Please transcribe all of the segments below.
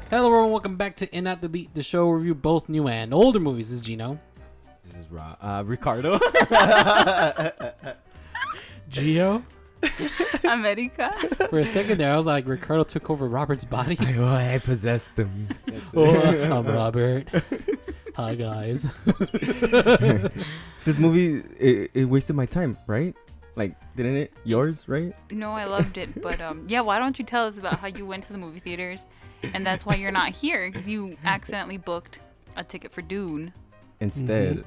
Hello everyone, welcome back to In At The Beat, the show where we review both new and older movies. This is Gino. This is Ricardo. Gio. America. For a second there, I was like, Ricardo took over Robert's body. I possessed him. I'm Robert. Hi guys. This movie, it wasted my time, right? Like, didn't it? Yours, right? No, I loved it, but yeah. Why don't you tell us about how you went to the movie theaters, and that's why you're not here because you accidentally booked a ticket for Dune. Instead,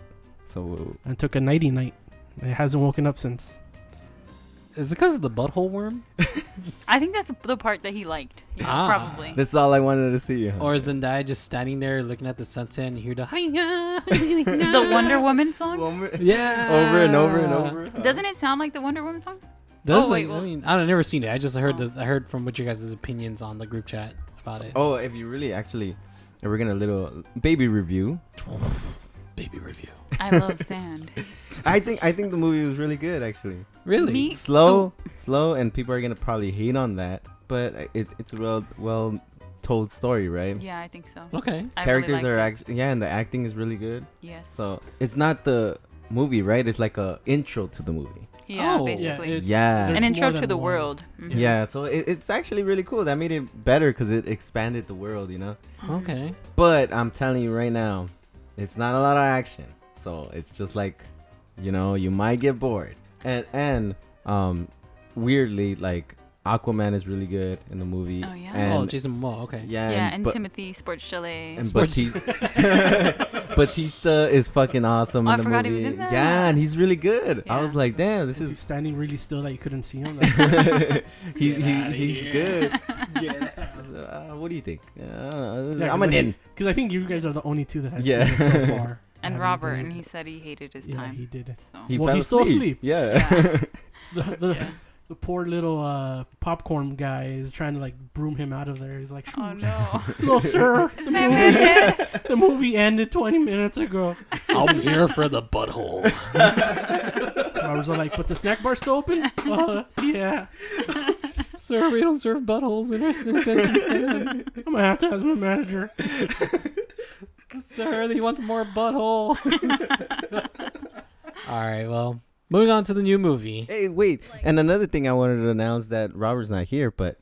so I took a nighty night. It hasn't woken up since. Is it because of the butthole worm? I think that's the part that he liked. Yeah, probably. that's all I wanted to see. Huh? Or is Zendaya just standing there looking at the sunset and you hear the hiya, The Wonder Woman song? Yeah. Over and over and over. Doesn't it sound like the Wonder Woman song? Does wait, I mean, I've never seen it. I just heard I heard from what you guys' opinions on the group chat about it. Oh, if you really actually, we're gonna little baby review. Baby review. I love sand. I think the movie was really good actually. Really? Me Slow, and people are gonna probably hate on that, but it's a well told story, right? Yeah, I think so. Okay. I Characters really are liked it. actually and the acting is really good. Yes. So it's not the movie, right? It's like a intro to the movie. Yeah, Oh. basically. Yeah. An intro to the world. Mhm. Yeah, so it's actually really cool. That made it better because it expanded the world, you know. Okay. But I'm telling you right now, it's not a lot of action. So it's just like, you know, you might get bored. And weirdly, like Aquaman is really good in the movie. Oh, yeah? And Jason Momoa. Okay. yeah, Yeah, and Ba- Timothy Sports Chalet. and Sports- Batista is fucking awesome Oh, in I the forgot he movie. was in that. Yeah, and he's really good. I Yeah. was like, damn, this Is he is standing really still that you couldn't see him? he's good. What do you think? I'm an in. Because I think you guys are the only two that have Yeah. seen it so far. And I Robert, haven't and done he it. said he hated his Yeah, time. he did it. So. He Well, fell he's still asleep. Yeah. Yeah. The poor little popcorn guy is trying to like broom him out of there. He's like, Oh no. no, sir. Isn't that bad? The movie ended 20 minutes ago. I'm here for the butthole. Robert's all like, but the snack bar's still open? Yeah. Sir, we don't serve buttholes in our concession stand. I'm going to have to ask my manager. Sir, he wants more butthole. All right, well, moving on to the new movie. Hey, wait. And another thing I wanted to announce that Robert's not here, but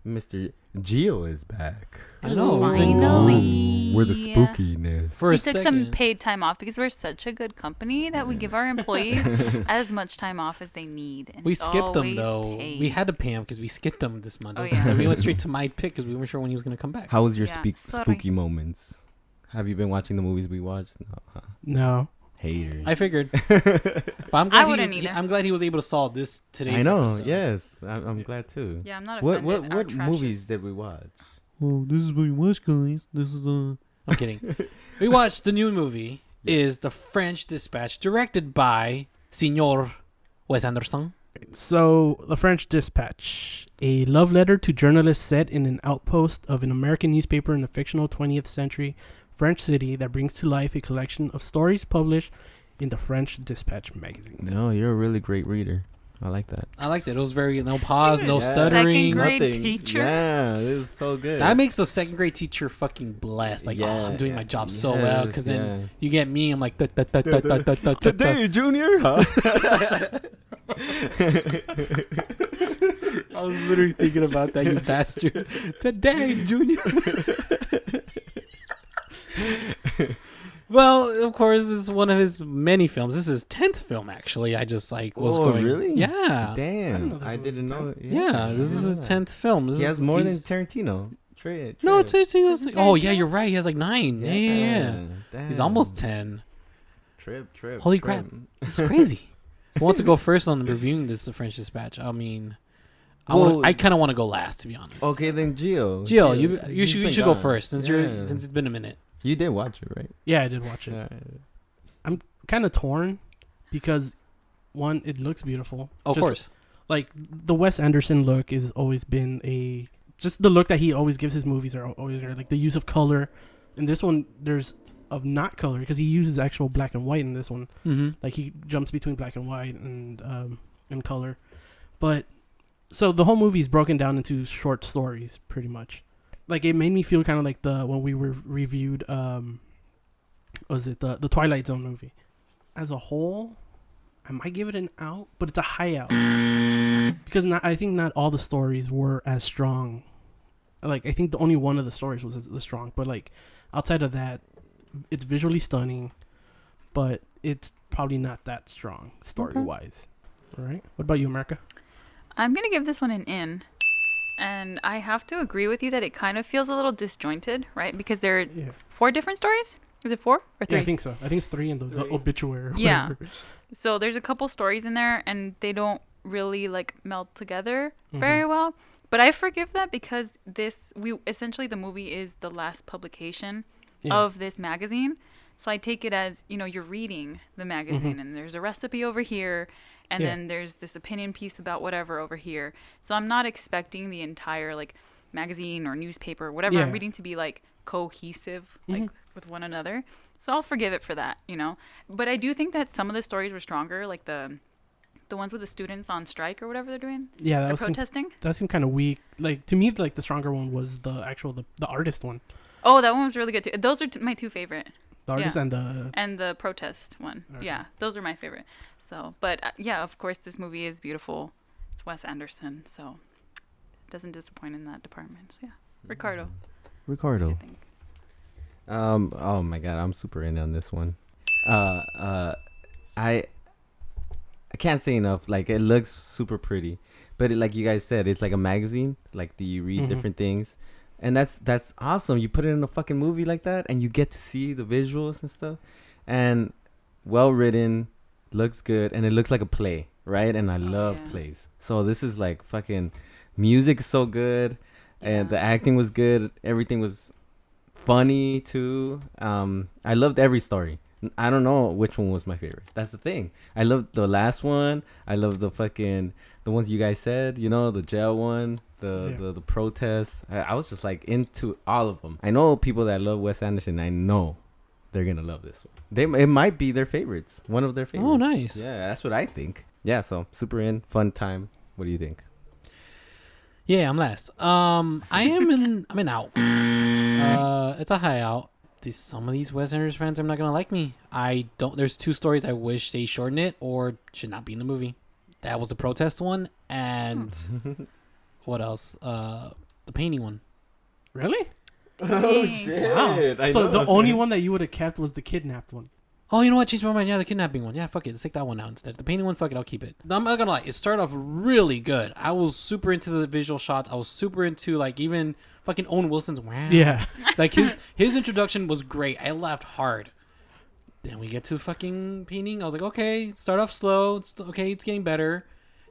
Mr. Gio is back. I know. It's been Finally. Where the Yeah. spookiness. For We a took some second. paid time off because we're such a good company that we give our employees as much time off as they need. And We it's skipped them, always though. paid. We had to pay him because we skipped them this month. Oh, yeah. And we went straight to my pick because we weren't sure when he was going to come back. How was your Yeah, sorry. spooky moments? Have you been watching the movies we watched? No. Huh? No. Hater. I figured. But I'm glad, wouldn't he was, either. I'm glad he was able to solve this today's I know. episode. Yes. I'm glad too. Yeah, I'm not What offended. Our what trash movies is- did we watch? Oh, this is what we watched, guys. This is I'm kidding. We watched the new movie. Is The French Dispatch, directed by Senor Wes Anderson. So, The French Dispatch, a love letter to journalists set in an outpost of an American newspaper in the fictional 20th century French city that brings to life a collection of stories published in the French Dispatch magazine. No, you're a really great reader. I like that. I liked it. It was very no pause, no Yeah. stuttering. Second grade teacher. Yeah, this is so good. That makes the second grade teacher fucking blessed. Like, oh, I'm doing my job so well. Because then you get me, I'm like, Today, Junior. Huh? I was literally thinking about that, you bastard. Today, Junior. Well, of course, this is one of his many films. This is his 10th film, actually. I just like was Oh, going. really? Yeah. Damn, this I was didn't his know. Yeah, this is his 10th film. This He is- has more than he's- Tarantino. No, Trip. oh yeah, you're right. He has like 9. Yeah. He's almost 10. Trip. Holy crap. This is crazy. Who wants to go first on reviewing this, The French Dispatch? I mean, I kind of want to go last, to be honest. Okay, then Gio. Gio, you He's should been go gone. first since Yeah. since it's been a minute. You did watch it, right? Yeah, I did watch it. Yeah. Kind of torn because, one, it looks beautiful. Of course. Like, the Wes Anderson look has always been just the look that he always gives his movies are always great. Like, the use of color. In this one, there's of not color because he uses actual black and white in this one. Mm-hmm. Like, he jumps between black and white and color. But so the whole movie is broken down into short stories, pretty much. like it made me feel kind of like when we were reviewed was it the Twilight Zone movie. As a whole, I might give it an out, but it's a high out because I think not all the stories were as strong. Like I think the only one of the stories was strong, but like outside of that, it's visually stunning, but it's probably not that strong story wise. All right. What about you, America? I'm gonna give this one an in. And I have to agree with you that it kind of feels a little disjointed, right? Because there are 4 different stories. Is it 4 or 3? Yeah, I think so. I think it's 3 in the obituary. Yeah. So there's a couple stories in there, and they don't really like meld together very well. But I forgive that because essentially the movie is the last publication of this magazine. So I take it as, you're reading the magazine and there's a recipe over here and then there's this opinion piece about whatever over here. So I'm not expecting the entire like magazine or newspaper, whatever I'm reading to be like cohesive, like with one another. So I'll forgive it for that, But I do think that some of the stories were stronger, like the ones with the students on strike or whatever they're doing. Yeah, they're protesting. That seemed kind of weak. Like to me, like the stronger one was the artist one. Oh, that one was really good too. Those are my 2 favorite. The artist and the protest one. Okay. Yeah, those are my favorite. So, but of course, this movie is beautiful. It's Wes Anderson, so it doesn't disappoint in that department. So, yeah, Ricardo. What do you think? Oh my god, I'm super in on this one. I can't say enough. Like it looks super pretty, but like you guys said, it's like a magazine. Like you read different things. And that's awesome. You put it in a fucking movie like that, and you get to see the visuals and stuff. And well written, looks good, and it looks like a play, right? And I love plays. So this is like fucking music is so good, and the acting was good. Everything was funny too. I loved every story. I don't know which one was my favorite. That's the thing. I loved the last one. I loved the ones you guys said. The jail one. The protests. I was just like into all of them. I know people that love Wes Anderson. I know they're gonna love this one. It might be their favorites. One of their favorites. Oh, nice. Yeah, that's what I think. Yeah, so super fun time. What do you think? Yeah, I'm last. I'm in out. It's a high out. Some of these Wes Anderson fans are not gonna like me. There's 2 stories I wish they shorten it or should not be in the movie. That was the protest one and what else? The painting one. Really? Oh shit! Wow. So the only one that you would have kept was the kidnapped one. Oh, you know what? Changed my mind. Yeah, the kidnapping one. Yeah, fuck it. Let's take that one out instead. The painting one, fuck it. I'll keep it. I'm not gonna lie. It started off really good. I was super into the visual shots. I was super into like even fucking Owen Wilson's wow. Yeah. Like his introduction was great. I laughed hard. Then we get to fucking painting. I was like, okay, start off slow. It's okay. It's getting better.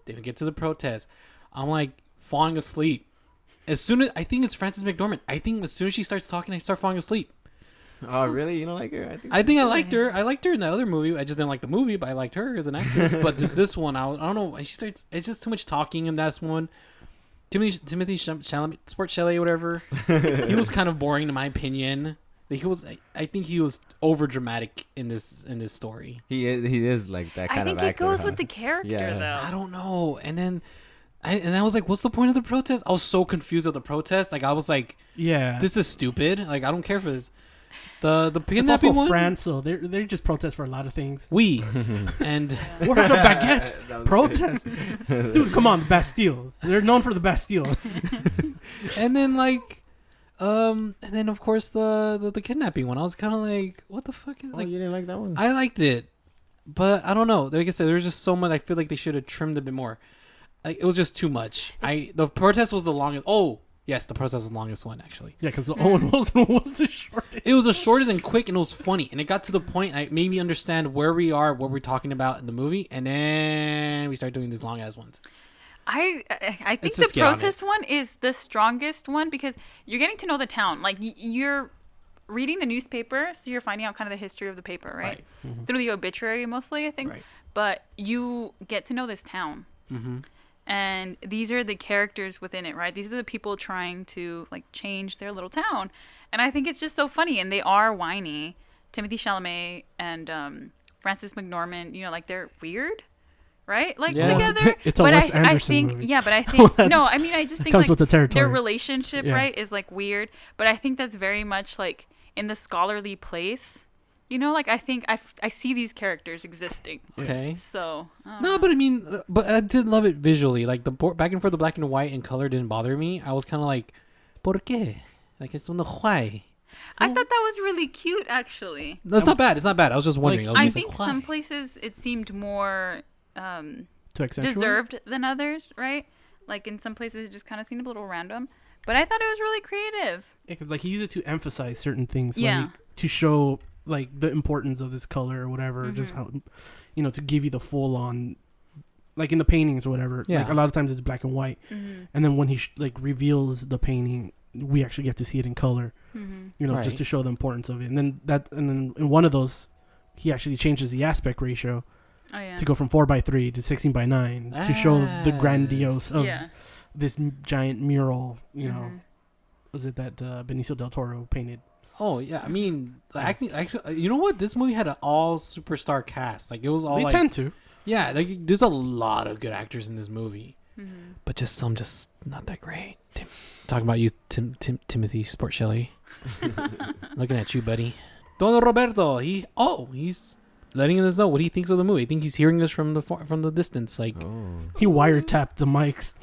Then we get to the protest. I'm like falling asleep. As soon as I think it's Frances McDormand. I think as soon as she starts talking, I start falling asleep. Oh really? You don't like her? I think I liked her. I liked her in the other movie. I just didn't like the movie, but I liked her as an actress. But just this one, I don't know. She starts. It's just too much talking in that one. Timothy Chalamet, Sport Chalet, whatever. He was kind of boring in my opinion. I think he was over dramatic in this story. He is like that kind of actor. I think it goes with the character though. I don't know. And then I was like, what's the point of the protest? I was so confused of the protest. Like I was like, this is stupid. Like I don't care for this. The it's also one, France, so they just protest for a lot of things. And where are the baguettes? Protest, dude. Come on, the Bastille. They're known for the Bastille. And then of course the kidnapping one. I was kind of like, what the fuck is like? You didn't like that one? I liked it, but I don't know. Like I said, there's just so much. I feel like they should have trimmed a bit more. Like it was just too much. The protest was the longest. Oh. Yes, the protest was the longest one, actually. Yeah, because the Owen Wilson was the shortest. It was the shortest and quick, and it was funny. And it got to the point, it made me understand where we are, what we're talking about in the movie, and then we start doing these long-ass ones. I think the protest one is the strongest one because you're getting to know the town. Like, you're reading the newspaper, so you're finding out kind of the history of the paper, right? Mm-hmm. Through the obituary, mostly, I think. Right. But you get to know this town. Mm-hmm. And these are the characters within it, right? These are the people trying to like change their little town. And I think it's just so funny. And they are whiny. Timothy Chalamet and Frances McDormand, like they're weird. right? Like Yeah. together. It's a but Wes I Anderson think movie. yeah, but I think That's- no. I mean, I just think comes like with the territory. their relationship, Yeah. right, is like weird. But I think that's very much like in the scholarly place. You know, like I think I see these characters existing. Okay. So No, but I mean, but I did love it visually. Like the back and forth, the black and white and color didn't bother me. I was kind of like, ¿por qué? Like it's on the why. I thought that was really cute, actually. No, it's not bad. It's not bad. I was just wondering. Like- I I was just think like, why? some places it seemed more To accentuate. deserved than others, right? Like in some places it just kind of seemed a little random. But I thought it was really creative. Yeah, 'cause, like he used it to emphasize certain things. Yeah. Like, to show like the importance of this color or whatever. Just how, to give you the full on, like in the paintings or whatever. Yeah. Like a lot of times it's black and white, and then when he reveals the painting, we actually get to see it in color. Right. Just to show the importance of it. And then in one of those, he actually changes the aspect ratio Oh yeah. to go from 4:3 to 16:9 to show the grandiose of Yeah. this giant mural. Mhm. Was it that Benicio del Toro painted? Oh yeah, I mean, the acting. Actually, you know what? This movie had an all superstar cast. Like it was all They like, tend to. yeah. Like there's a lot of good actors in this movie, Mhm. but just some just not that great. Talking about you, Timothy Sport Shelley. Looking at you, buddy. Don Roberto. He's letting us know what he thinks of the movie. I think he's hearing this from the distance. Like, He wiretapped the mics.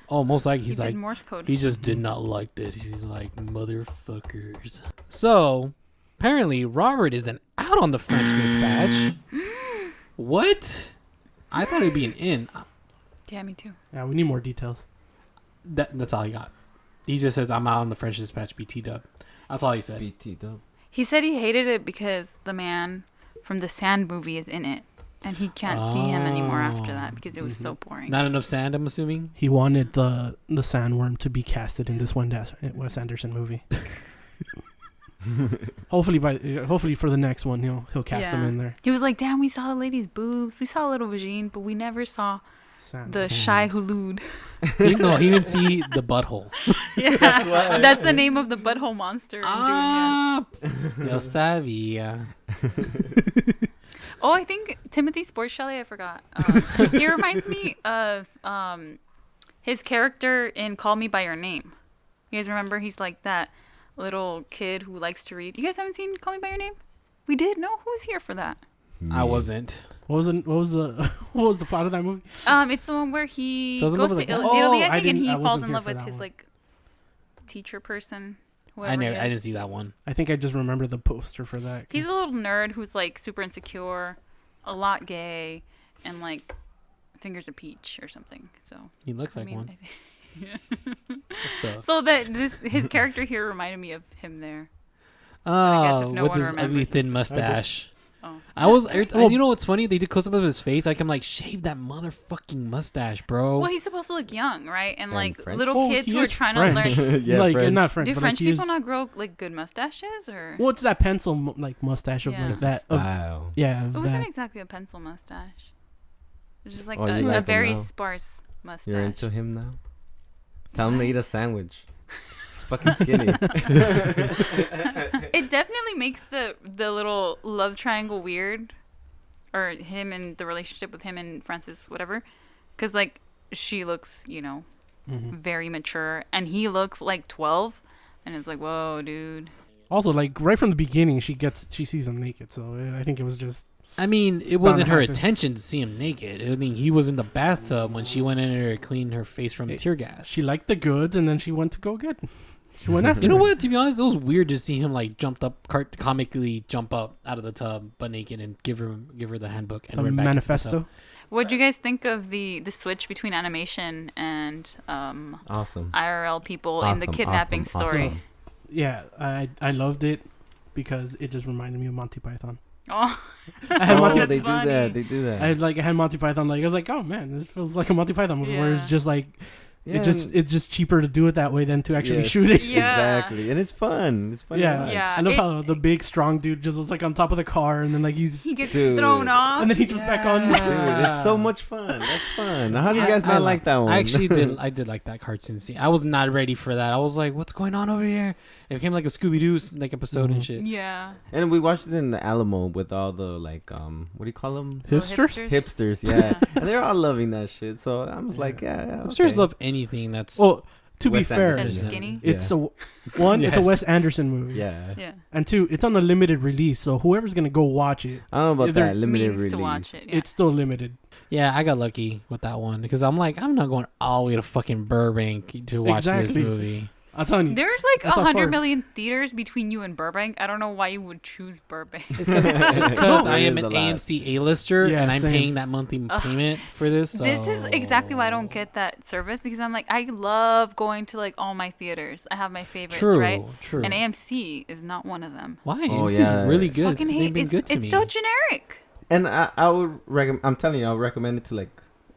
oh, most likely he's he like, did Morse code. he just did not like this. He's like, motherfuckers. So, apparently, Robert isn't out on the French Dispatch. What? I thought it'd be an in. Yeah, me too. Yeah, we need more details. That's all he got. He just says, I'm out on the French Dispatch, BT dub. That's all he said. BT dub. He said he hated it because the man from the Sand movie is in it, and he can't see him anymore after that because it was so boring. Not enough sand, I'm assuming. He wanted the sandworm to be casted in this Wes Anderson movie. hopefully for the next one he'll cast him Yeah. in there. He was like, "Damn, we saw the lady's boobs, we saw a little vagine, but we never saw Sand. the shy hulud." He didn't see the butthole. Yeah, that's the name of the butthole monster. in Dune, Yo sabía. yeah. Oh, I think Timothy Sport Shelley. I forgot. He reminds me of his character in Call Me by Your Name. You guys remember? He's like that little kid who likes to read. You guys haven't seen Call Me by Your Name? We did. No, who was here for that? I wasn't. What was the plot of that movie? It's the one where he Falls in goes love to with a guy? Italy, Oh, I think, and he I falls wasn't in here love for with that his one. like teacher person. I whoever he didn't is. see that one. I think I just remember the poster for that. He's a little nerd who's like super insecure, a lot gay, and like fingers a peach or something. So He looks like one. The- So that his character here reminded me of him there. guess if Oh, no with one his remembers, ugly it's thin just- mustache. Oh. I was, you know what's funny? They did close up of his face. Like I'm like, shave that motherfucking mustache, bro. Well, he's supposed to look young, right? And like French? little Oh, kids he who are is trying French. to learn. Yeah, like French. not French. Do but French like, he people is- not grow like good mustaches, or Well, it's that pencil mustache of Yeah. like that. Of, Style. yeah, of it wasn't that. exactly a pencil mustache. It was just like Oh, you a like him very now? sparse mustache. You're into him now? Tell him to eat a sandwich. He's fucking skinny. It definitely makes the little love triangle weird, or him and the relationship with him and Francis, whatever, because like she looks, very mature, and he looks like 12, and it's like, whoa, dude. Also, like right from the beginning, she sees him naked. So I think it was just I mean, it bound wasn't to her happen. intention to see him naked. I mean, he was in the bathtub when she went in there to clean her face from tear gas. she liked the goods, and then she went to go get. She went after. You know it. what? To be honest, it was weird to see him like comically jump up out of the tub, butt naked, and give her the handbook and The went back into the manifesto. tub. What do you guys think of the switch between animation and Awesome. IRL people in the Awesome, kidnapping awesome, story? awesome. Yeah, I loved it because it just reminded me of Monty Python. Oh, I had Oh, Monty. they do funny. that. They do that. I had Monty Python. Like I was like, oh man, this feels like a Monty Python movie where it's Yeah. just like Yeah, It's just cheaper to do it that way than to actually yes, shoot it. Yeah. Exactly, and it's fun. It's fun. to Yeah. watch. Yeah. I love how the big strong dude just was like on top of the car and then like He gets Dude. thrown off. and then he just back on. Dude, it's so much fun. That's fun. How do you I- guys I not love- like that one? I actually did. I did like that cartoon scene. I was not ready for that. I was like, "What's going on over here?" It became like a Scooby Doo like episode and Mhm. shit. Yeah. And we watched it in the Alamo with all the like what do you call them? Little Hipsters? Hipsters, yeah. And they're all loving that shit. So I was like, yeah. Hipsters okay. love anything that's. Well, to be Wes fair, Anderson. And skinny. it's Yeah. it's a Yes. Wes Anderson movie. Yeah. Yeah. And two, it's on a limited release, so whoever's gonna go watch it, I don't know If about they're that limited Means release. to watch it. Yeah. it's still limited. Yeah, I got lucky with that one because I'm like, I'm not going all the way to fucking Burbank to watch this Exactly. movie. I'm telling you. There's like That's how far. 100 million theaters between you and Burbank. I don't know why you would choose Burbank. It's because I It am is an a lot. AMC A-lister Yeah, and I'm same. paying that monthly payment for this. So. This is exactly why I don't get that service because I'm like, I love going to like all my theaters. I have my favorites, True, right? true. And AMC is not one of them. Why? Oh, AMC's yeah. really good. Fucking They've hate been it's, good to it's me. so generic. And I would recommend. I'm telling you, I'll recommend it to like.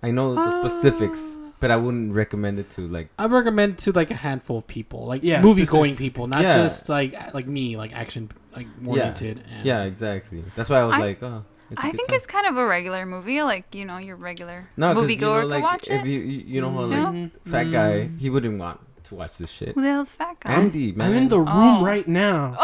I know the specifics, but I wouldn't recommend it to like. I recommend to like a handful of people, like Yeah, movie-going people, not Yeah. just like me, like action, like oriented. And Yeah, exactly. That's why I was like, oh. It's a I good think time. it's kind of a regular movie, like your regular No, 'cause, moviegoer like could watch if it. you know how like No? fat guy, he wouldn't want to watch this shit. Who the hell's fat guy? Andy, man. I'm in the room Oh. right now.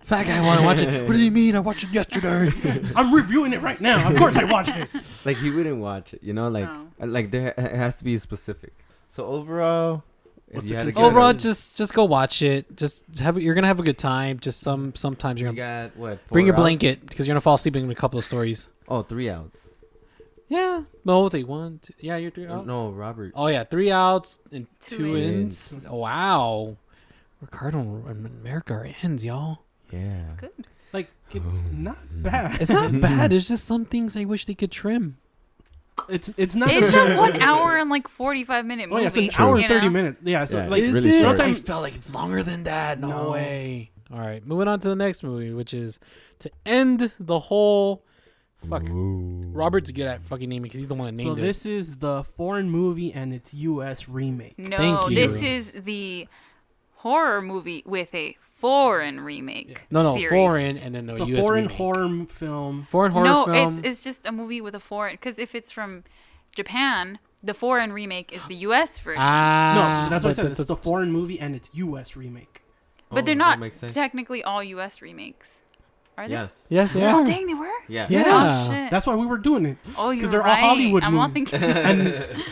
fat guy want to watch it. What do you mean? I watched it yesterday. I'm reviewing it right now. Of course, I watched it. Like he wouldn't watch it, you know, like No. like there it has to be specific. So overall, if What's you the had to consensus? Overall, get just go watch it. Just have you're gonna have a good time. Just sometimes you're you gonna got what? bring 4 your outs? blanket because you're gonna fall asleep in a couple of stories. Oh, 3 outs. Yeah, no, it's like 1, 2. Yeah, you're 3 out. No, Robert. Oh yeah, 3 outs and 2 2 ins. ins. Wow, Ricardo and America are ins, y'all. Yeah. It's good. Like, it's not bad. It's not bad. It's just some things I wish they could trim. It's not. It's a 1 hour and like 45-minute Oh movie. yeah, it's an True. hour and you 30 know? minutes. Yeah, so Yeah, like it's Is really it? short. I felt like it's longer than that. No, No. way. All right, moving on to the next movie, which is to end the whole. Fuck. Robert's good at fucking naming because he's the one that So named it. this is the foreign movie and its U.S. remake. No, Thank you. this is the horror movie with a foreign remake. No, series. foreign, and then the It's a U.S. foreign remake. horror film. Foreign horror No, film. it's just a movie with a foreign. Because if it's from Japan, the foreign remake is the U.S. version. No, that's what I but said. that's- It's the foreign movie and its U.S. remake. but they're that not makes sense. technically all U.S. remakes, are they? Yes. Yes, Oh yeah. dang, they were. Yeah. Yeah. Oh shit. That's why we were doing it. Oh, you're they're all right. Hollywood I'm all movies. thinking. And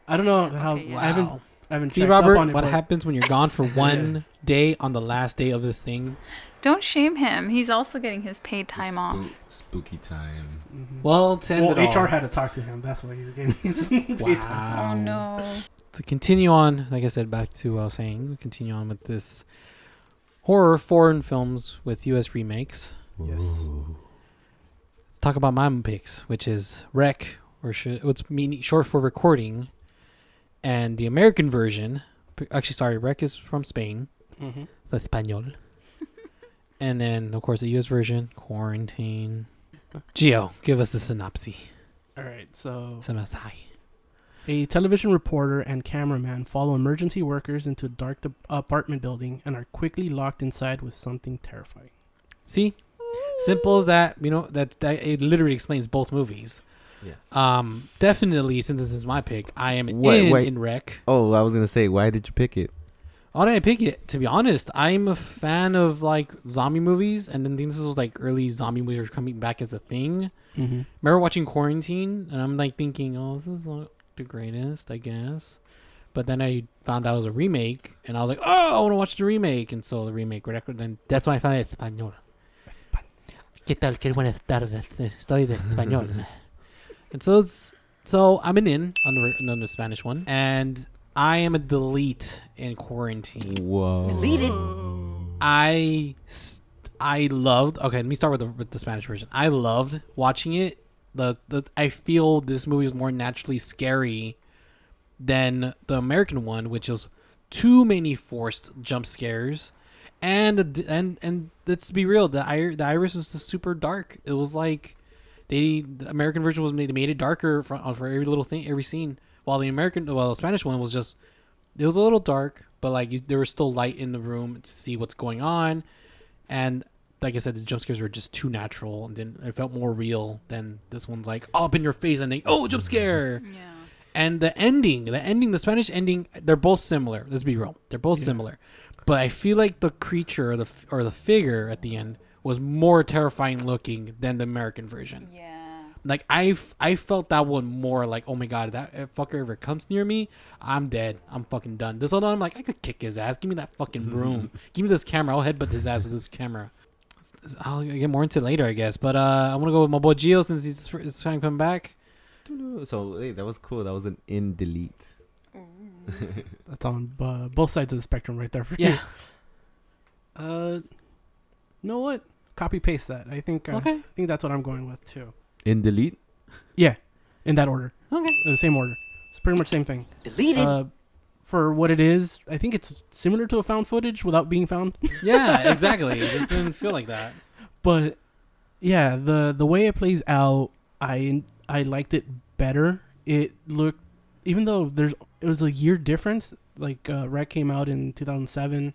I don't know how. Okay, yeah. I haven't. Wow. I haven't. See, checked Robert, up on it, what but happens when you're gone for one day on the last day of this thing? Don't shame him. He's also getting his paid time off. Spooky time. Mhm. Well, to end Well, it all- HR had to talk to him. That's why he's getting his paid time. Wow. Oh no. To continue on, like I said, back to what I was saying, we continue on with this horror foreign films with U.S. remakes. Yes. Let's talk about my picks, which is Rec, or what's meaning short for recording, and the American version. Actually, sorry, Rec is from Spain. Mm-hmm. It's Español. And then, of course, the U.S. version, Quarantine. Gio, give us the synopsis. All right. So Synopsis. a television reporter and cameraman follow emergency workers into a dark apartment building and are quickly locked inside with something terrifying. See? Simple as that. You know, that it literally explains both movies. Yes. Definitely, since this is my pick, I am Wait. in Rec. Oh, I was gonna say, why did you pick it? Why did I pick it? To be honest, I'm a fan of like zombie movies, and then this was like early zombie movies were coming back as a thing. Mm-hmm. Remember watching Quarantine, and I'm like thinking, oh, this is not the greatest, I guess. But then I found out it was a remake, and I was like, oh, I want to watch the remake, and so the remake. Then that's when I found it español. ¿Qué tal? Qué buenas tardes. Estoy de español. And so I'm an in on the Spanish one, and I am a delete in Quarantine. Whoa. I loved. Okay, let me start with the Spanish version. I loved watching it. I feel this movie is more naturally scary than the American one, which was too many forced jump scares, and let's be real, the iris was just super dark. It was like the American version was they made it darker for every little thing, every scene. While the Spanish one was just, it was a little dark, but like there was still light in the room to see what's going on, and like I said, the jump scares were just too natural, and then it felt more real than this one's like up in your face and then jump scare. Yeah. And the the Spanish ending, they're both similar. Let's be real, they're both similar, but I feel like the creature or the figure at the end was more terrifying looking than the American version. Yeah. Like I felt that one more like, oh my god, that if fucker ever comes near me, I'm dead. I'm fucking done. This one, I'm like, I could kick his ass. Give me that fucking broom. Give me this camera. I'll headbutt his ass with this camera. I'll get more into it later, I guess. But I'm gonna go with my boy Gio since he's trying to come back. So hey, that was cool. That was an in delete. That's on both sides of the spectrum right there for Yeah. you. You know what? Copy paste that. I think Okay. I think that's what I'm going with too. In delete. Yeah, in that order. Okay. The same order. It's pretty much the same thing. Deleted. For what it is, I think it's similar to a found footage without being found. Yeah, exactly. It just didn't feel like that. But yeah, the way it plays out, I liked it better. It looked, even though it was a year difference. Like Rec came out in 2007,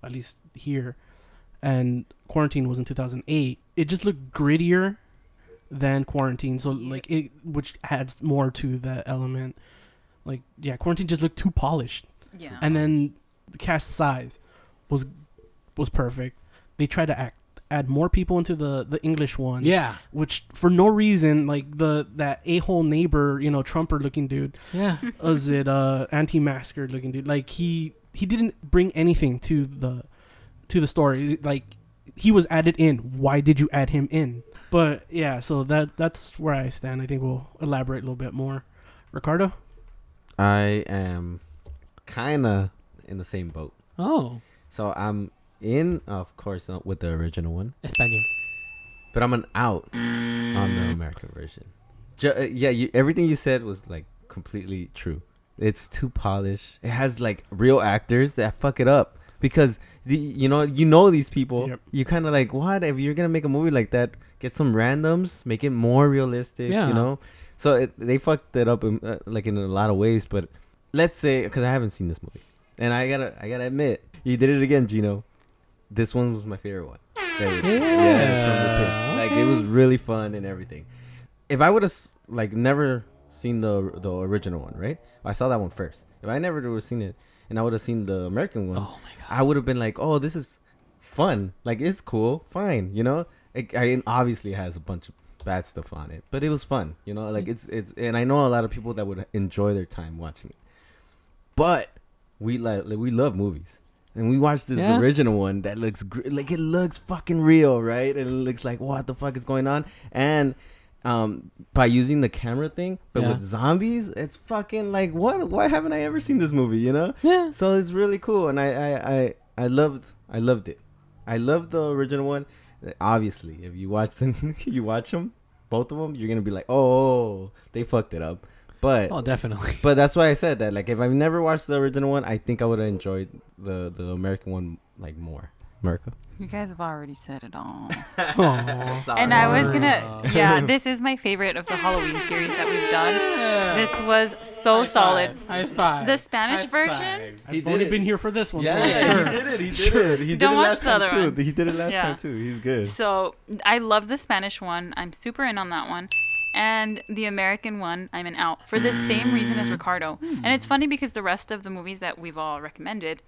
at least here, and Quarantine was in 2008. It just looked grittier than Quarantine, so like it, which adds more to that element. Like Quarantine just looked too polished. Yeah. And then the cast size was perfect. They tried to add more people into the English one. Yeah. Which for no reason, like that a-hole neighbor, Trumper looking dude. Yeah. Was it anti-masker looking dude? Like he didn't bring anything to the story. Like he was added in. Why did you add him in? But yeah, so that's where I stand. I think we'll elaborate a little bit more. Ricardo? I am kind of in the same boat. Oh. So I'm in, of course, with the original one, Español. but I'm an out on the American version. Everything you said was like completely true. It's too polished. It has like real actors that fuck it up because you know these people. Yep. You kind of like, what if you're gonna make a movie like that? Get some randoms, make it more realistic. Yeah. So they fucked it up in a lot of ways. But let's say, because I haven't seen this movie, and I gotta admit, you did it again, Gino. This one was my favorite one. It's from the pits. Like it was really fun and everything. If I would have never seen the original one, right? I saw that one first. If I never would have seen it, and I would have seen the American one, Oh my god. I would have been like, oh, this is fun. Like it's cool, fine, It obviously has a bunch of bad stuff on it, but it was fun, Like it's and I know a lot of people that would enjoy their time watching it. But we love movies. And we watched this original one that looks like it looks fucking real, right? And it looks like what the fuck is going on? And by using the camera thing, but with zombies, it's fucking like what? Why haven't I ever seen this movie? Yeah. So it's really cool, and I loved it. I loved the original one. Obviously, if you watch them, both of them, you're gonna be like, oh, they fucked it up. But definitely. But that's why I said that. Like, if I've never watched the original one, I think I would have enjoyed the American one like more. America. You guys have already said it all. Aww. And I was gonna, this is my favorite of the Halloween series that we've done. This was so solid. High five. The Spanish version. I've only been here for this one. Yeah, so he did it. He did Don't it watch last the time other too. ones. He did it last Yeah. time too. He's good. So I love the Spanish one. I'm super in on that one. And the American one, I'm an out for the same reason as Ricardo. And it's funny because the rest of the movies that we've all recommended,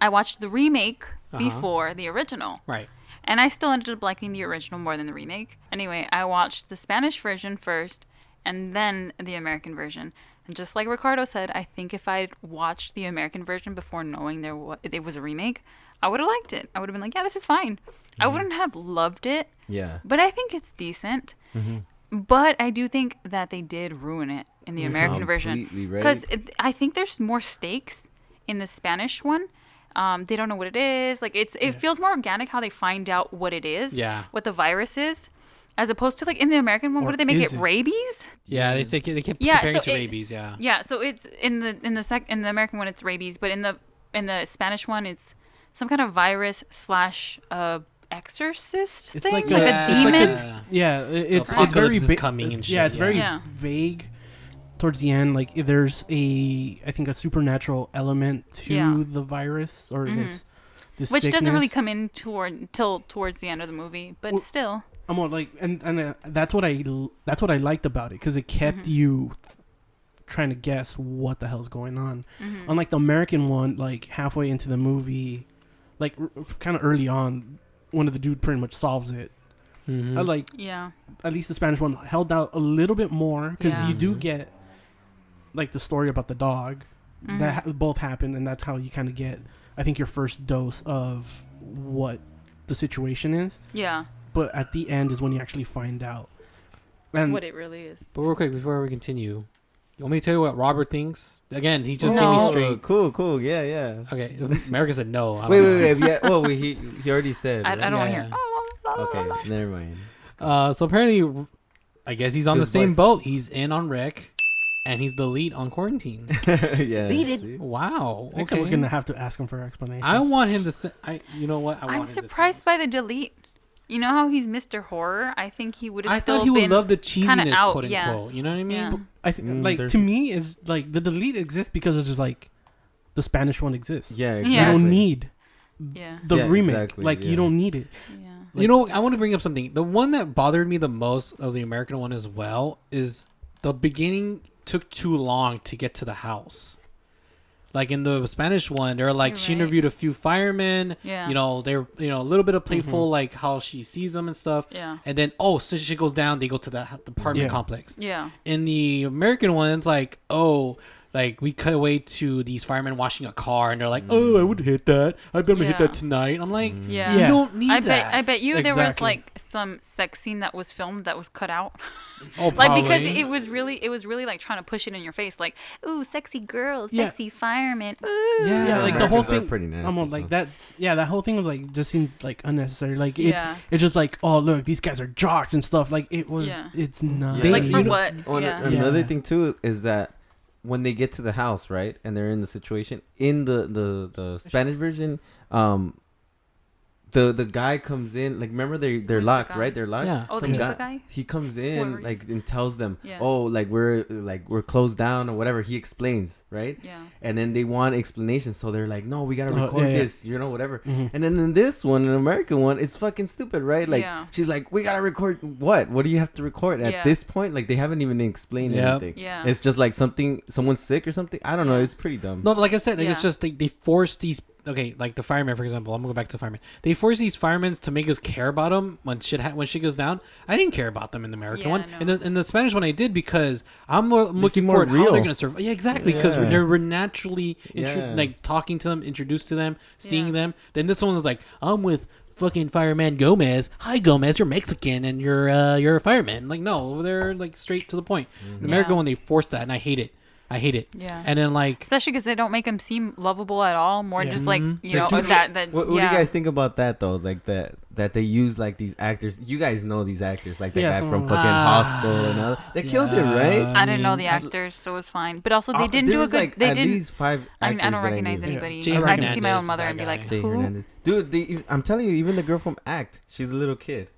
I watched the remake before the original. Right. And I still ended up liking the original more than the remake. Anyway, I watched the Spanish version first and then the American version. And just like Ricardo said, I think if I'd watched the American version before knowing it was a remake, I would have liked it. I would have been like, yeah, this is fine. I wouldn't have loved it. Yeah. But I think it's decent. Mm-hmm. But I do think that they did ruin it in the American version. Because I think there's more stakes in the Spanish one. They don't know what it is. Like it feels more organic how they find out what it is. Yeah. What the virus is. As opposed to like in the American one, Or what did they make is it? it? Rabies? Yeah, they kept Yeah, comparing so it to it- rabies. Yeah. Yeah, so it's in the American one it's rabies, but in the Spanish one it's some kind of virus / exorcist It's thing, like like a- a it's like demon. it's very Apocalypse is va- coming and shit, Yeah, it's very yeah. vague. towards the end, like there's I think a supernatural element to Yeah. the virus or Mhm. this Which doesn't really sickness. come in till towards the end of the movie, but Well, still. I'm all like, and that's what I liked about it, because it kept Mhm. you trying to guess what the hell's going on. Mhm. Unlike the American one, like halfway into the movie, like kind of early on, one of the dude pretty much solves it. Mhm. I like Yeah. at least the Spanish one held out a little bit more, because Yeah. you do Mhm. get like the story about the dog Mhm. that both happened, and that's how you kind of get, I think, your first dose of what the situation is. Yeah. But at the end is when you actually find out. And What it really is. But real quick before we continue, you want me to tell you what Robert thinks? Again, he just No. gave me Oh, straight. cool. Yeah, yeah. Okay, America said no. I don't Wait. know. Yeah. Well, he already said. I right? don't want to Yeah, hear. yeah. Okay, never mind. So apparently, I guess he's on Just the same voice. boat. He's in on Rick, and he's the lead on Quarantine. Yeah. Lead it. see? Wow. next time Okay. we're gonna have to ask him for explanations. I want him to. You know what? I want I'm him to surprised tell by us. the delete. You know how he's Mr. Horror? I think he would have I still thought he would been love the kinda cheesiness, out, quote yeah. unquote. You know what I mean? Yeah. I think like there's- to me is like the delete exists because it's just like the Spanish one exists. Yeah. Yeah. Exactly. You don't need Yeah. the Yeah, remake. exactly, Like yeah. you don't need it. Yeah. You know, I want to bring up something. The one that bothered me the most of the American one as well is the beginning took too long to get to the house. Like in the Spanish one, they're like You're she right. interviewed a few firemen. Yeah. You know, they're a little bit of playful, like how she sees them and stuff. Yeah. And then so shit goes down. They go to the apartment Yeah. complex. Yeah. In the American one, it's like like we cut away to these firemen washing a car, and they're like, "Oh, I would hit that. I bet I'm gonna hit Yeah. that tonight." I'm like, Yeah. "You Yeah. don't need I that." bet you there was Exactly. like some sex scene that was filmed that was cut out. Oh, Like because probably. it was really like trying to push it in your face, like, ooh, sexy girl, Yeah. sexy fireman, ooh. Yeah. Yeah, like the whole Americans are thing. pretty nasty, I'm all like though. that whole thing was like just seemed like unnecessary. Like it, Yeah. it's just like, oh look, these guys are jocks and stuff. Like it was, Yeah. it's not. Yeah. Like You for know- what? Oh, and Yeah. another Yeah. thing too is that when they get to the house, right, and they're in the situation in the Spanish version, the guy comes in, like, remember they're Who's the locked, guy? right? They're locked. Yeah. Oh, the Some Cuba guy? He comes Whoever in he like is. and tells them, Yeah. oh, like we're closed down or whatever. He explains, right? Yeah. And then they want explanations, so they're like, no, we gotta Oh, record yeah. this, whatever. Mhm. And then in this one, an American one, it's fucking stupid, right? Like Yeah. she's like, we gotta record what? What do you have to record at Yeah. this point? Like they haven't even explained Yep. anything. Yeah. It's just like someone's sick or something. I don't know. Yeah. It's pretty dumb. No, but like I said, like, it's Yeah. just they force these. Okay, like the firemen, for example. I'm gonna go back to firemen. They force these firemen to make us care about them when shit goes down. I didn't care about them in the American Yeah, one. no. In the Spanish one, I did because I'm looking seem more forward how they're real. gonna survive. Yeah, exactly. Because Yeah. we're naturally Yeah. like talking to them, introduced to them, seeing Yeah. them. Then this one was like, I'm with fucking fireman Gomez. Hi Gomez, you're Mexican and you're a fireman. Like no, they're like straight to the point. The American Yeah. one, they force that, and I hate it. I hate it. Yeah. And then like. Especially because they don't make him seem lovable at all. More Yeah. just like Mhm. you know Like, dude, that. What do yeah. you guys think about that though? Like that they use like these actors. You guys know these actors, like that Yeah, guy some from of fucking them. Hostel and all. They killed it, right? I didn't know mean, the actors, so it was fine. But also they didn't There do a was, good. like, They at didn't. least 5 I mean, I don't actors that recognize knew. anybody. Jay I can see my Hernandez, own mother that and be guy. like, Jay who? Hernandez. Dude, I'm telling you, even the girl from Act, she's a little kid.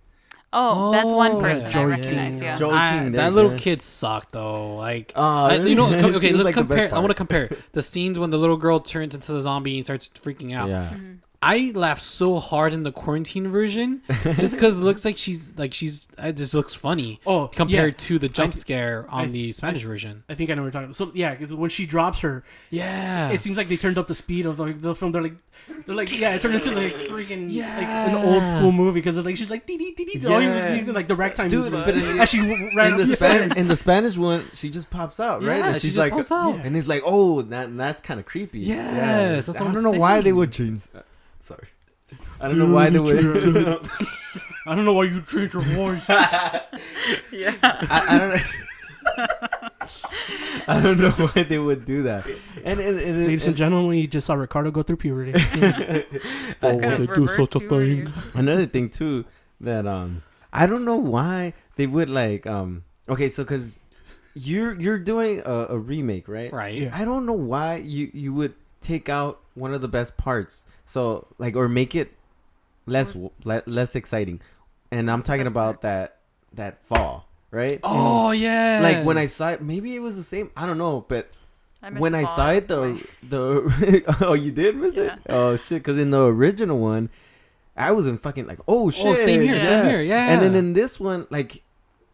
Oh, that's one Oh, person I Joey recognize. King. Yeah. Joey King, there that you little go. kid sucked though. Like, Really? you know, She okay, was, let's like, the best compare. I part. want to compare the scenes when the little girl turns into the zombie and starts freaking out. Yeah. Mm-hmm. I laughed so hard in the quarantine version just because it looks like it just looks funny Oh, compared to the jump th- scare on I- the Spanish version. I think I know what you're talking about. So yeah, because when she drops her, Yeah, it seems like they turned up the speed of the film. They're like, yeah, it turned into like freaking like Yeah. an old school movie because like she's like dee dee dee dee. All you was Yeah. using like the ragtime Dude, music. but as she ran in up the stairs. in the Spanish one, she just pops out, right? Yeah, And she she's just like, pops out. and it's like, oh, that's kind of creepy. Yes, that's what I I'm don't know why they saying. would change that. Sorry, I don't know why they would. I don't know why you changed your voice. Yeah. I don't know. I don't know why they would do that. And Ladies and gentlemen, you just saw Ricardo go through puberty. Oh, Kind of they do reverse such a puberty. thing. another thing too that I don't know why they would like okay, so because you're doing a remake, right? Right. Yeah. I don't know why you would take out one of the best parts, so like, or make it less exciting. And I'm What's the talking best about that fall. right? Oh yeah. Like when I saw it, maybe it was the same. I don't know, but missed when the I fall saw out it, the way. the oh, you did miss it? Yeah. Oh shit! Because in the original one, I was in fucking like, oh shit, Oh, same here, Yeah. same here. Yeah. And then in this one, like,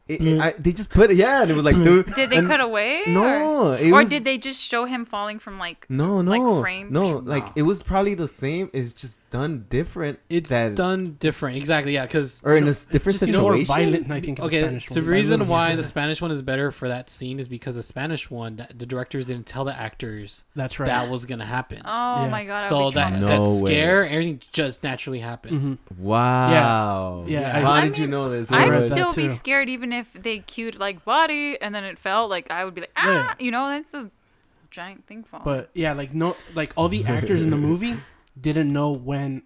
they just put it, and it was like, dude, Did they and cut away? no, it Or was, did they just show him falling from like? no, frame? no, like Nah. it was probably the same. It's just done different. it's that, done different. Exactly. Yeah. Because or in a different Just more situation. violent, I think. In the okay, Spanish so the one. reason why Yeah. the Spanish one is better for that scene is because the Spanish one, the directors didn't tell the actors That's right. that was gonna happen. Oh Yeah. my god! So I would be that No that way. scare, everything just naturally happened. Mhm. Wow. Yeah, How I did you mean, know this? I I'd read that still be too. scared even if they cued like body and then it fell. Like I would be like, ah, Yeah. you know, that's a giant thing falling. But yeah, like no, like all the actors in the movie didn't know when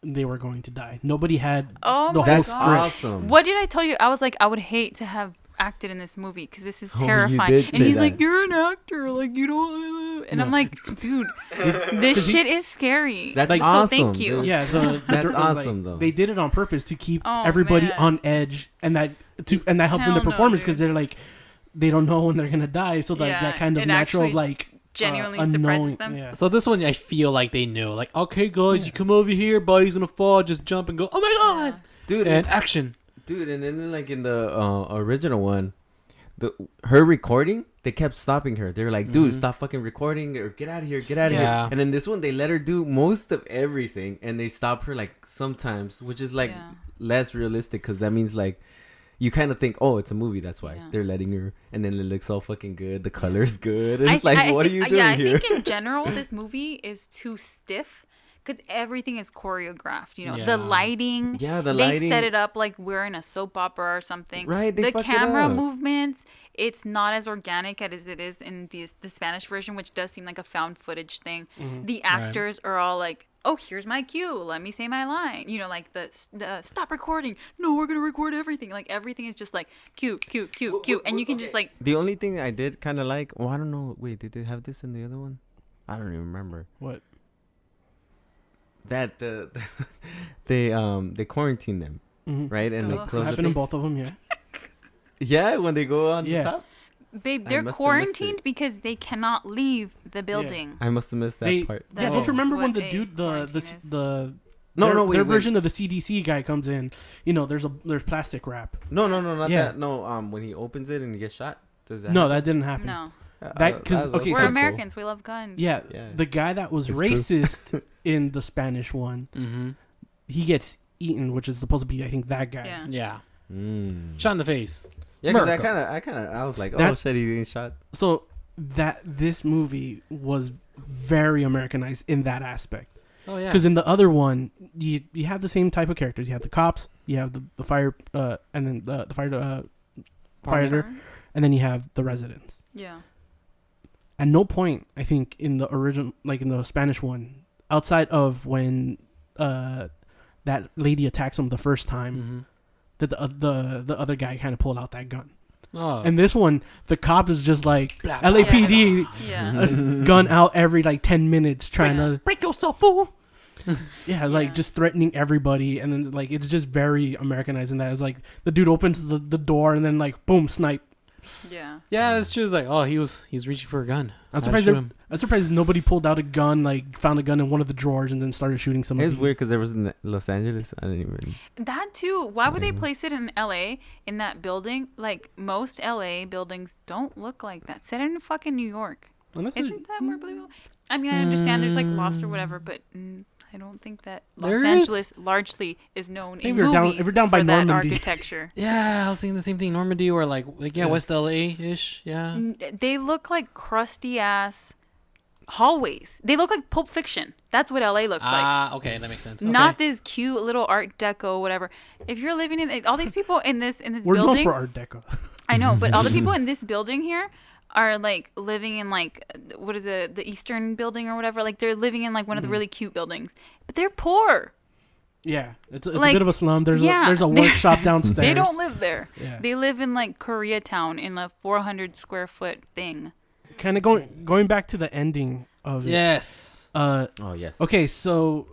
they were going to die. Nobody had oh the my whole That's script. god! awesome. What did I tell you? I was like, I would hate to have acted in this movie because this is Oh, you terrifying. did And say he's that. like, you're an actor, like you don't. And I'm No. like, dude, this shit is scary. That's Like, so awesome. thank you. dude. Yeah, That's like, awesome, though. They did it on purpose to keep Oh, everybody man. on edge, and that helps in the Hell no, performance because dude. they're like, they don't know when they're gonna die, so like Yeah, that kind of it natural actually like genuinely unknowing, suppresses them. Yeah. So this one, I feel like they knew. Like, okay, guys, Yeah. you come over here, body's gonna fall, just jump and go. Oh my god! Dude, And action. dude, and then like in the original one, her recording, they kept stopping her. They were like, dude, Mhm. stop fucking recording or get out of here, get out of Yeah. here. And then this one, they let her do most of everything, and they stop her like sometimes, which is like Yeah. less realistic because that means like you kind of think, oh, it's a movie, that's why Yeah. they're letting her, and then it looks all fucking good, the color's good. I It's like, I what are think- you doing yeah, here? I think in general this movie is too stiff because everything is choreographed. You know, Yeah. the lighting. Yeah, the they lighting. set it up like we're in a soap opera or something. Right, they the fuck it camera up. movements, it's not as organic as it is in the Spanish version, which does seem like a found footage thing. Mhm. The actors are all like, "Oh, here's my cue. Let me say my line." You know, like the stop recording. No, we're gonna record everything. Like everything is just like cue, cue, cue, cue, and you can just like The only thing I did kind of like, well, I don't know. Wait, did they have this in the other one? I don't even remember. What? That they quarantine them, Mhm. right? And they Ugh. close the Happened in things. both of them, yeah. Yeah, when they go on Yeah. the top. Babe, I they're must have missed quarantined it. because they cannot leave the building. I must have missed that They, part. yeah, don't That's you remember when what the a dude, quarantine is. the No, their, no, wait, their wait. version of the CDC guy comes in. You know, there's plastic wrap. No, not Yeah. that. No, when he opens it and he gets shot. Does that? No, happen? that didn't happen. No, That- 'cause- okay, we're so- Americans. We love guns. Yeah, Yeah. the guy that was It's true. racist in the Spanish one, Mm-hmm. he gets eaten, which is supposed to be, I think, that guy. Yeah. Yeah. Mm. Shot in the face. Yeah, because America. I was like, oh That- shit, he didn't shot. So this movie was very Americanized in that aspect. Oh yeah. Because in the other one, you have the same type of characters. You have the cops, you have the fire, and then the fighter, and then you have the residents. Yeah. At no point, I think, in the original, like in the Spanish one, outside of when that lady attacks him the first time, Mm-hmm. that the other guy kind of pulled out that gun. Oh. And this one, the cop is just like Blah, blah, LAPD, Yeah. a gun out every like 10 minutes, trying to break yourself, fool. yeah, like Yeah. just threatening everybody, and then like it's just very Americanized in that. It's like the dude opens the door and then like boom, snipe. Yeah. Yeah, it's true. It's like, oh, he's reaching for a gun. I'm Gotta surprised. shoot him. I'm surprised nobody pulled out a gun, like found a gun in one of the drawers and then started shooting some. It's of weird these. because there was in Los Angeles. I didn't even. That too. Why would they Yeah. place it in LA in that building? Like most LA buildings don't look like that. Set it in fucking New York. Unless it- Isn't that more believable? I mean, I understand there's like lost or whatever, but I don't think that Los There is- Angeles largely is known Maybe in if you're down- movies if you're down by for that Normandy. architecture. Yeah, I was thinking the same thing. Normandy or like Yeah. West LA ish. Yeah. They look like crusty ass hallways. They look like Pulp Fiction. That's what LA looks like. Ah, okay, that makes sense. Okay. Not this cute little Art Deco, whatever. If you're living in all these people in this we're known building, for Art Deco. I know, but all the people in this building here are like living in like what is it, the Eastern building or whatever. Like they're living in like one of the really cute buildings, but they're poor. Yeah, it's a Like, bit of a slum. There's yeah, a they're- workshop downstairs. They don't live there. Yeah. They live in like Koreatown in a 400 square foot thing. Kind of going back to the ending of it. Yes. Oh yes. Okay, so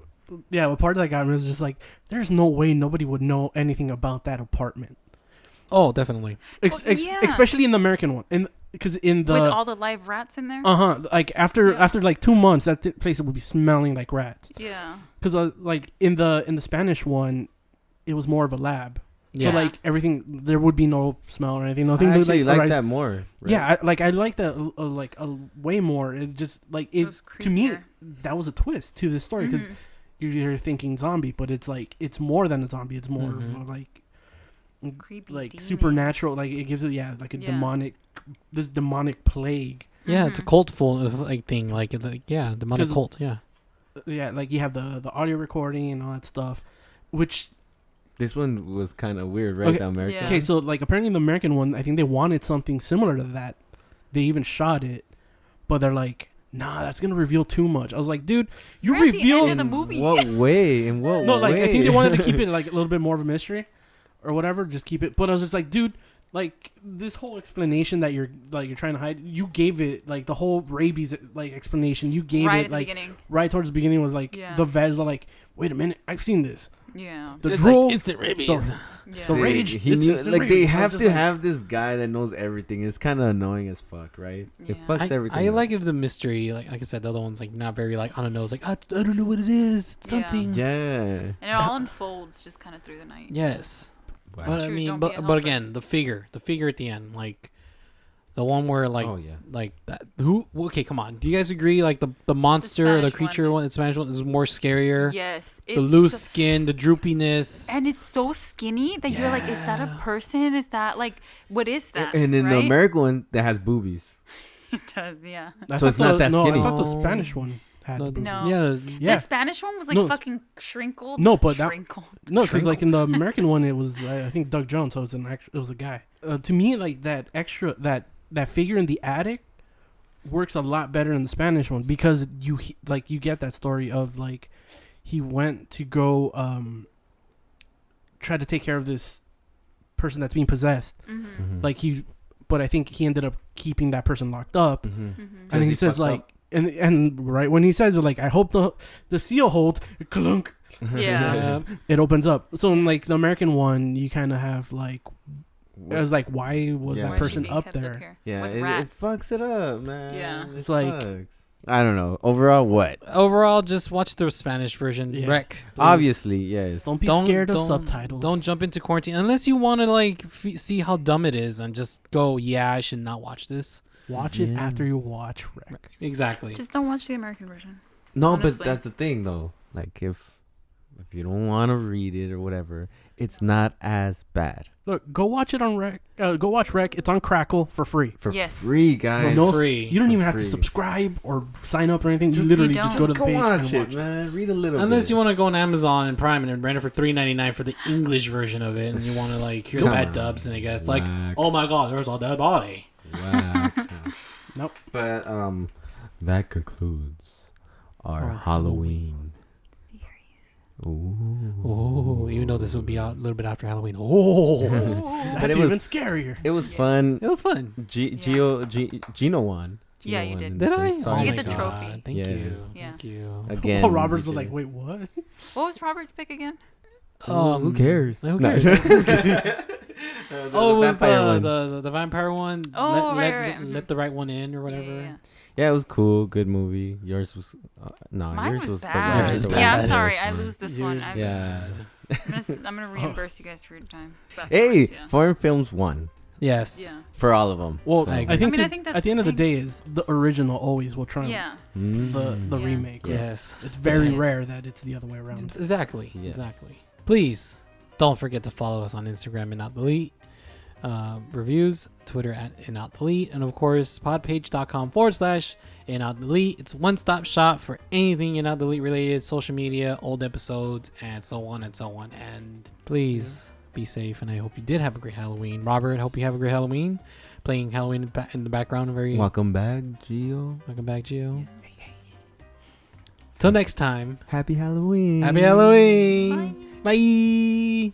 yeah, what part of that got me was just like, there's no way nobody would know anything about that apartment. Oh, definitely. Yeah. Especially in the American one, because in the With all the live rats in there. like after Yeah. after like 2 months, that place would be smelling like rats. Yeah. Because like in the Spanish one, it was more of a lab. Yeah. So like everything, there would be no smell or anything. Nothing I to, actually like arise- that more. Right? Yeah, I like that way more. It just like It it was to me creepier. that was a twist to this story because Mhm. you're thinking zombie, but it's like it's more than a zombie. It's more Mhm. of a, like Creepy. like demon. supernatural. Like it gives it like a Yeah. demonic plague. Yeah, it's a Mhm. cult full like thing. Like demonic 'Cause- cult. Yeah. Yeah, like you have the audio recording and all that stuff, which This one was kind of weird, right? Okay. The American. Yeah. okay, so like apparently the American one, I think they wanted something similar to that. They even shot it, but they're like, nah, that's gonna reveal too much. I was like, dude, you We're at the end revealed of the movie. What way? In what no, way? like I think they wanted to keep it like a little bit more of a mystery, or whatever. Just keep it. But I was just like, dude, like this whole explanation that you're trying to hide, you gave it like the whole rabies like explanation. You gave Right it at the like beginning. right towards the beginning was like Yeah. the vets are like, wait a minute, I've seen this. Yeah. The It's drool, like instant rabies. Yeah. the Dude, rage. He it's knew, instant like they rage. I was have just to like- have this guy that knows everything. It's kind of annoying as fuck, right? It Yeah. fucks everything. I up. like it the mystery. Like I said, the other one's like not very like on the nose. Like I don't know what it is. It's Yeah. something. Yeah. And it all unfolds just kind of through the night. Yes. Wow. But I true, mean, don't be a but helper. again, the figure at the end, like the one where like Oh yeah. like that. Who? Okay, come on. Do you guys agree? Like the monster, the Spanish creature one one, the Spanish one is more scarier. Yes. The loose skin, the droopiness. And it's so skinny that you're like, is that a Yeah. person? Is that like, what is that? And in the right? American one, that has boobies. It does, yeah. I So thought it's not that no, skinny. I thought the Oh. Spanish one had No, the boobies. No. Yeah. Yeah. The Spanish one was like No, fucking shrinkled. No, but that- shrinkled. No, because like in the American one, it was I think Doug Jones. So it was a guy. To me, like that extra that figure in the attic works a lot better in the Spanish one because you get that story of like he went to go try to take care of this person that's being possessed. Mm-hmm. Like but I think he ended up keeping that person locked up. Mm-hmm. Mm-hmm. And he he says fucked like up? and right when he says it, like I hope the seal holds clunk. Yeah. It opens up. So in like the American one, you kind of have like it was like why was Yeah. that Why is she person being up kept there? here Yeah, with it rats. fucks it up, man. Yeah. It's It like- sucks. I don't know. Overall, what? Overall, just watch the Spanish version. Yeah. Wreck. please. Obviously, yes. Don't be scared of subtitles. Don't jump into quarantine unless you want to like see how dumb it is and just go. Yeah, I should not watch this. watch it Yeah. after you watch Wreck. Exactly. Just don't watch the American version. No, honestly. but that's the thing, though. Like, if you don't want to read it or whatever, it's not as bad. Look, go watch it on Wreck. Go watch Wreck. It's on Crackle for free. For Yes. free, guys. No, free. You don't For even have to free. subscribe or sign up or anything. Just- you literally You just don't. go to the go page watch and it, watch it. man. Read a little Unless bit. you want to go on Amazon and Prime and rent it for $3.99 for the English version of it, and you want to like hear the Come bad on. dubs, and I guess like, Whack. oh my god, there's a dead body. Whack. Nope. But that concludes our Our Halloween. Ooh. Oh, even though this will be out a little bit after Halloween. Oh, That's it was- even scarier. It was Yeah. fun. it was fun. Gino won. Yeah, Gino you won did. in Did this I? one. Sorry. You oh get my the God. trophy. Thank Yes. you. Yeah. Thank you. Again. Oh, Robert's you like, did. wait, what? What was Robert's pick again? Who cares? Who No. cares? Oh, it was vampire one. the vampire one. Oh, let, right, let, right, let the right one in or Yeah, whatever. yeah, yeah. Yeah, it was cool. Good movie. Yours was no. Mine yours was was bad. Yours is the bad. Yeah, I'm Yours sorry. was I fine. lose this one. Yours- Yeah. I'm gonna reimburse you guys for your time. Hey, Backwards, yeah. foreign films won Yes. Yeah. for all of them. Well, So- I I think, mean, I think that's at the end of the the day is the original always will triumph. Yeah. The Yeah. remake. Yes. It's very Yes. rare that it's the other way around. Exactly. Yes. Exactly. Please don't forget to follow us on Instagram and not delete. Reviews, Twitter at @InOutDelete, and of course podpage.com/InOutDelete. It's one-stop shop for anything InOutDelete related, social media, old episodes, and so on and so on. And please be safe, and I hope you did have a great Halloween. Robert, hope you have a great Halloween. Playing Halloween in the background, very Welcome back, Gio. welcome back, Gio. Till next time, Happy Halloween. happy Halloween. Bye.